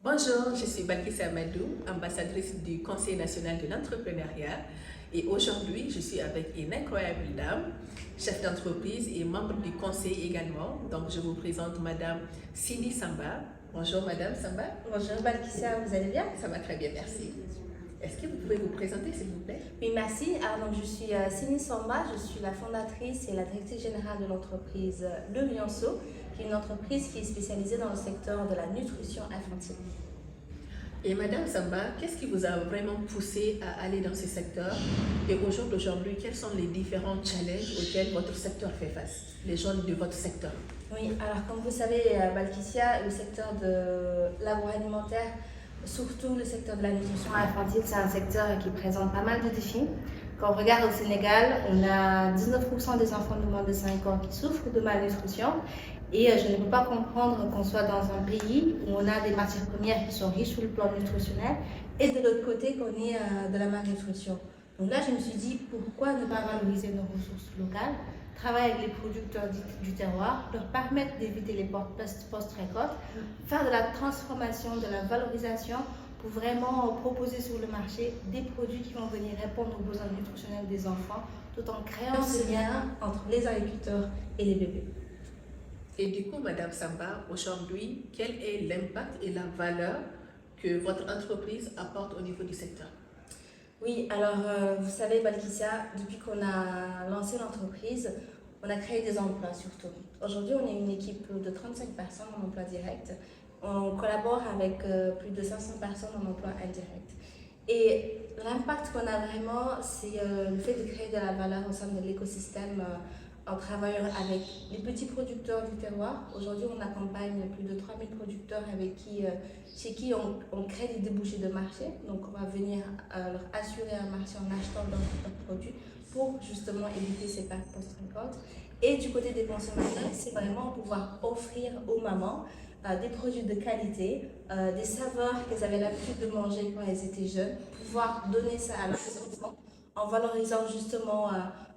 Bonjour, je suis Balkissa Amadou, ambassadrice du Conseil national de l'entrepreneuriat. Et aujourd'hui, je suis avec une incroyable dame, chef d'entreprise et membre du conseil également. Donc, je vous présente Madame Sini Samba. Bonjour Madame Samba. Bonjour Balkissa, vous allez bien? Ça va très bien, merci. Est-ce que vous pouvez vous présenter s'il vous plaît? Oui, merci. Alors, donc, je suis Sini Samba, je suis la fondatrice et la directrice générale de l'entreprise Le Lionceau, qui est une entreprise qui est spécialisée dans le secteur de la nutrition infantile. Et Madame Samba, qu'est-ce qui vous a vraiment poussé à aller dans ce secteur? Et au jour d'aujourd'hui, quels sont les différents challenges auxquels votre secteur fait face, les jeunes de votre secteur? Oui, alors comme vous savez, Balkissa, le secteur de l'agroalimentaire, surtout le secteur de la nutrition infantile, c'est un secteur qui présente pas mal de défis. Quand on regarde au Sénégal, on a 19% des enfants de moins de 5 ans qui souffrent de malnutrition. Et je ne peux pas comprendre qu'on soit dans un pays où on a des matières premières qui sont riches sur le plan nutritionnel et de l'autre côté qu'on ait de la malnutrition. Donc là, je me suis dit, pourquoi ne pas valoriser nos ressources locales, travailler avec les producteurs du terroir, leur permettre d'éviter les portes post-récolte, faire de la transformation, de la valorisation pour vraiment proposer sur le marché des produits qui vont venir répondre aux besoins nutritionnels des enfants tout en créant ce lien entre les agriculteurs et les bébés. Et du coup, Madame Samba, aujourd'hui, quel est l'impact et la valeur que votre entreprise apporte au niveau du secteur? Oui, alors vous savez, Balkissa, depuis qu'on a lancé l'entreprise, on a créé des emplois surtout. Aujourd'hui, on est une équipe de 35 personnes en emploi direct. On collabore avec plus de 500 personnes en emploi indirect. Et l'impact qu'on a vraiment, c'est le fait de créer de la valeur au sein de l'écosystème en travaillant avec les petits producteurs du terroir. Aujourd'hui, on accompagne plus de 3000 producteurs chez qui on crée des débouchés de marché. Donc, on va venir leur assurer un marché en achetant leurs produits pour justement éviter ces pertes post-récolte. Et du côté des consommateurs, c'est vraiment pouvoir offrir aux mamans des produits de qualité, des saveurs qu'elles avaient l'habitude de manger quand elles étaient jeunes, pouvoir donner ça à leurs enfants en valorisant justement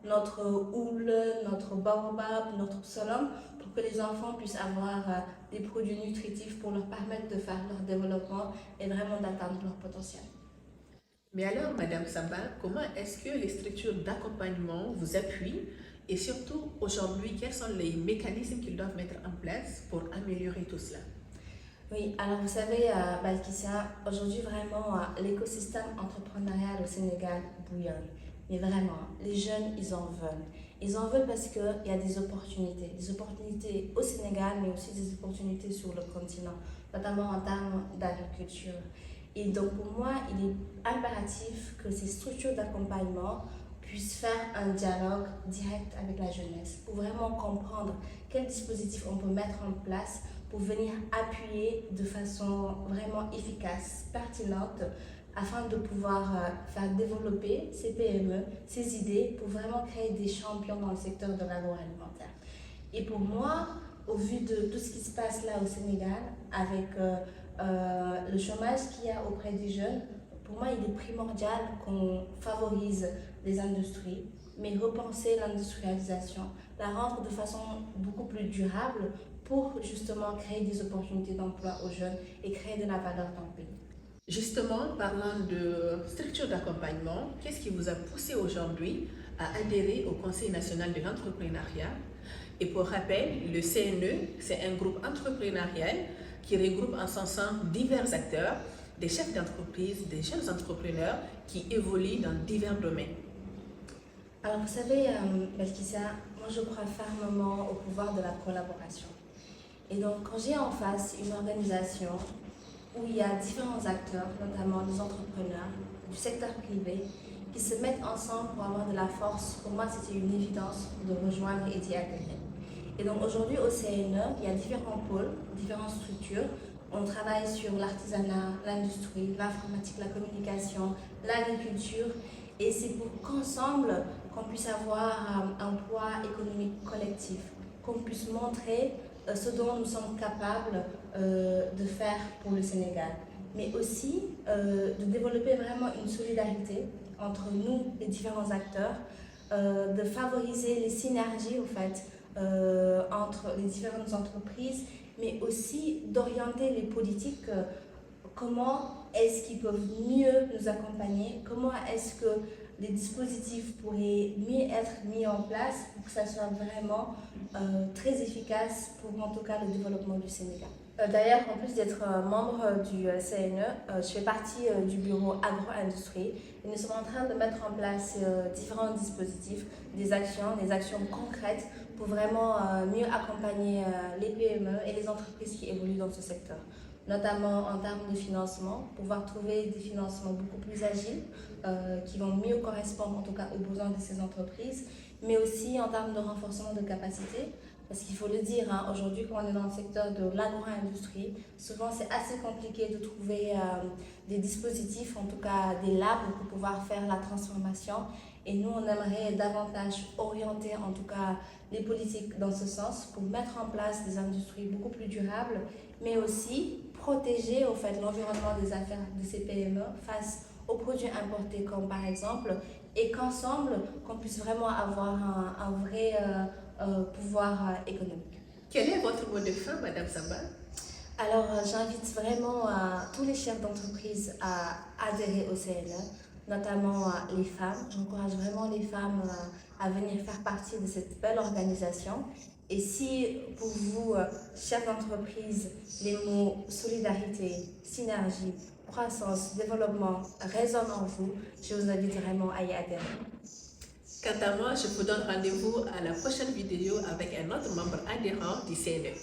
notre houle, notre baobab, notre solum, pour que les enfants puissent avoir des produits nutritifs pour leur permettre de faire leur développement et vraiment d'atteindre leur potentiel. Mais alors, Madame Samba, comment est-ce que les structures d'accompagnement vous appuient et surtout, aujourd'hui, quels sont les mécanismes qu'ils doivent mettre en place pour améliorer tout cela? Oui, alors vous savez, Balkissa, aujourd'hui vraiment, l'écosystème entrepreneurial au Sénégal bouillonne. Mais vraiment, les jeunes, ils en veulent. Ils en veulent parce qu'il y a des opportunités au Sénégal, mais aussi des opportunités sur le continent, notamment en termes d'agriculture. Et donc pour moi, il est impératif que ces structures d'accompagnement puissent faire un dialogue direct avec la jeunesse pour vraiment comprendre quels dispositifs on peut mettre en place pour venir appuyer de façon vraiment efficace, pertinente, afin de pouvoir faire développer ces PME, ces idées, pour vraiment créer des champions dans le secteur de l'agroalimentaire. Et pour moi, au vu de tout ce qui se passe là au Sénégal, avec le chômage qu'il y a auprès des jeunes, pour moi, il est primordial qu'on favorise les industries, mais repenser l'industrialisation, la rendre de façon beaucoup plus durable pour justement créer des opportunités d'emploi aux jeunes et créer de la valeur dans le pays. Justement, parlant de structure d'accompagnement, qu'est-ce qui vous a poussé aujourd'hui à adhérer au Conseil national de l'entrepreneuriat? Et pour rappel, le CNE, c'est un groupe entrepreneurial qui regroupe en son sein divers acteurs, des chefs d'entreprise, des jeunes entrepreneurs qui évoluent dans divers domaines. Alors vous savez, Balkissa, moi je crois fermement au pouvoir de la collaboration. Et donc quand j'ai en face une organisation où il y a différents acteurs, notamment des entrepreneurs, du secteur privé, qui se mettent ensemble pour avoir de la force, pour moi c'était une évidence de rejoindre et d'y adhérer. Et donc aujourd'hui au CNE, il y a différents pôles, différentes structures. On travaille sur l'artisanat, l'industrie, l'informatique, la communication, l'agriculture. Et c'est pour qu'ensemble, qu'on puisse avoir un poids économique collectif, qu'on puisse montrer ce dont nous sommes capables de faire pour le Sénégal. Mais aussi de développer vraiment une solidarité entre nous, les différents acteurs, de favoriser les synergies, au fait, entre les différentes entreprises, mais aussi d'orienter les politiques comment est-ce qu'ils peuvent mieux nous accompagner, comment est-ce que les dispositifs pourraient mieux être mis en place pour que ça soit vraiment très efficace pour en tout cas le développement du Sénégal. D'ailleurs, en plus d'être membre du CNE, je fais partie du bureau agro-industrie et nous sommes en train de mettre en place différents dispositifs, des actions concrètes pour vraiment mieux accompagner les PME et les entreprises qui évoluent dans ce secteur, notamment en termes de financement, pouvoir trouver des financements beaucoup plus agiles qui vont mieux correspondre en tout cas aux besoins de ces entreprises, mais aussi en termes de renforcement de capacité. Parce qu'il faut le dire, hein, aujourd'hui, quand on est dans le secteur de l'agro-industrie, souvent c'est assez compliqué de trouver des dispositifs, en tout cas des labs, pour pouvoir faire la transformation. Et nous, on aimerait davantage orienter, en tout cas, les politiques dans ce sens pour mettre en place des industries beaucoup plus durables, mais aussi protéger au fait l'environnement des affaires de ces PME face aux produits importés, comme par exemple, et qu'ensemble, qu'on puisse vraiment avoir un vrai pouvoir économique. Quel est votre mot de fin, Madame Samba? Alors, j'invite vraiment tous les chefs d'entreprise à adhérer au CNE, notamment les femmes. J'encourage vraiment les femmes à venir faire partie de cette belle organisation. Et si pour vous, chefs d'entreprise, les mots solidarité, synergie, croissance, développement résonnent en vous, je vous invite vraiment à y adhérer. Quant à moi, je vous donne rendez-vous à la prochaine vidéo avec un autre membre adhérent du CNE.